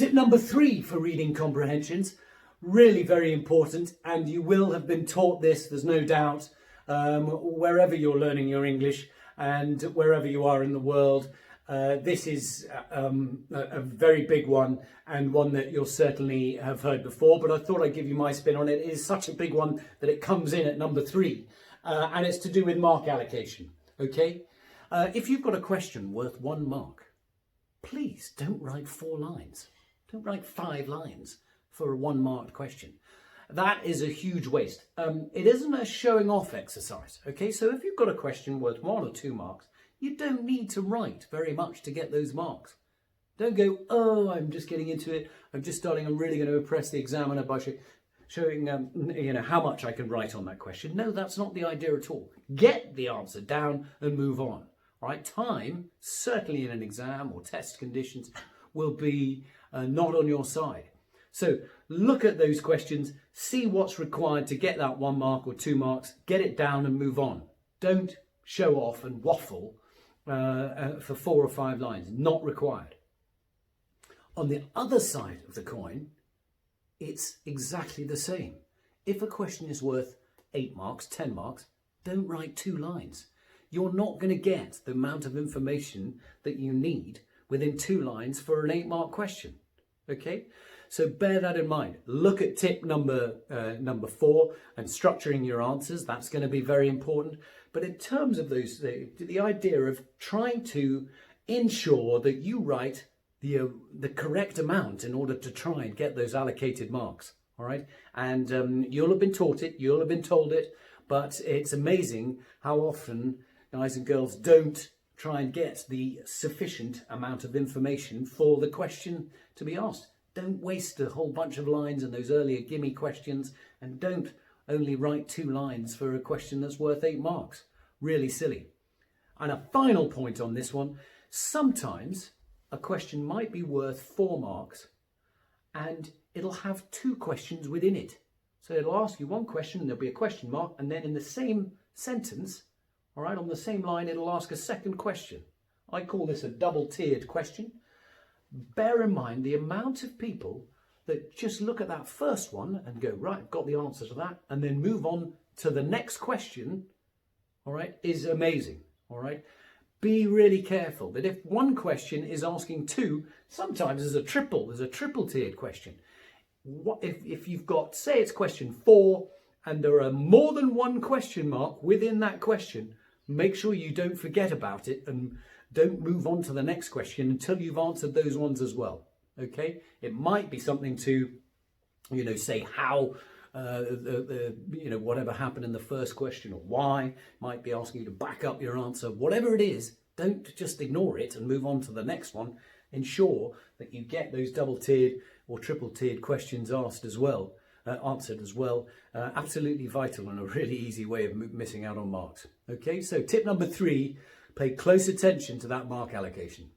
Tip number 3 for reading comprehensions, really very important, and you will have been taught this, there's no doubt, wherever you're learning your English and wherever you are in the world. This is a very big one, and one that you'll certainly have heard before, but I thought I'd give you my spin on it. It is such a big one that it comes in at number 3, and it's to do with mark allocation. Okay, if you've got a question worth 1 mark, please don't write 4 lines. Don't write 5 lines for a 1 marked question. That is a huge waste. It isn't a showing off exercise. Okay, so if you've got a question worth 1 or 2 marks, you don't need to write very much to get those marks. Don't go, oh, I'm just getting into it. I'm just starting. I'm really going to impress the examiner by showing how much I can write on that question. No, that's not the idea at all. Get the answer down and move on. All right, time, certainly in an exam or test conditions, will be not on your side. So look at those questions, see what's required to get that 1 mark or 2 marks, get it down and move on. Don't show off and waffle for 4 or 5 lines, not required. On the other side of the coin, it's exactly the same. If a question is worth 8 marks, 10 marks, don't write 2 lines. You're not going to get the amount of information that you need within 2 lines for an 8-mark question. Okay, so bear that in mind. Look at tip number 4 and structuring your answers. That's going to be very important. But in terms of those, the idea of trying to ensure that you write the correct amount in order to try and get those allocated marks. All right, and you'll have been taught it, you'll have been told it, but it's amazing how often guys and girls don't try and get the sufficient amount of information for the question to be asked. Don't waste a whole bunch of lines in those earlier gimme questions, and don't only write 2 lines for a question that's worth 8 marks. Really silly. And a final point on this one, sometimes a question might be worth 4 marks and it'll have 2 questions within it. So it'll ask you 1 question and there'll be a question mark, and then in the same sentence, all right, on the same line, it'll ask a second question. I call this a double-tiered question. Bear in mind the amount of people that just look at that first one and go, right, I've got the answer to that, and then move on to the next question, all right, is amazing, all right? Be really careful that if 1 question is asking 2, sometimes there's a triple-tiered question. What if you've got, say it's question 4, and there are more than 1 question mark within that question, make sure you don't forget about it and don't move on to the next question until you've answered those ones as well. Okay? It might be something to, say how, whatever happened in the first question, or why. Might be asking you to back up your answer. Whatever it is, don't just ignore it and move on to the next one. Ensure that you get those double-tiered or triple-tiered questions asked as well. Answered as well. Absolutely vital and a really easy way of missing out on marks. Okay, so tip number 3, pay close attention to that mark allocation.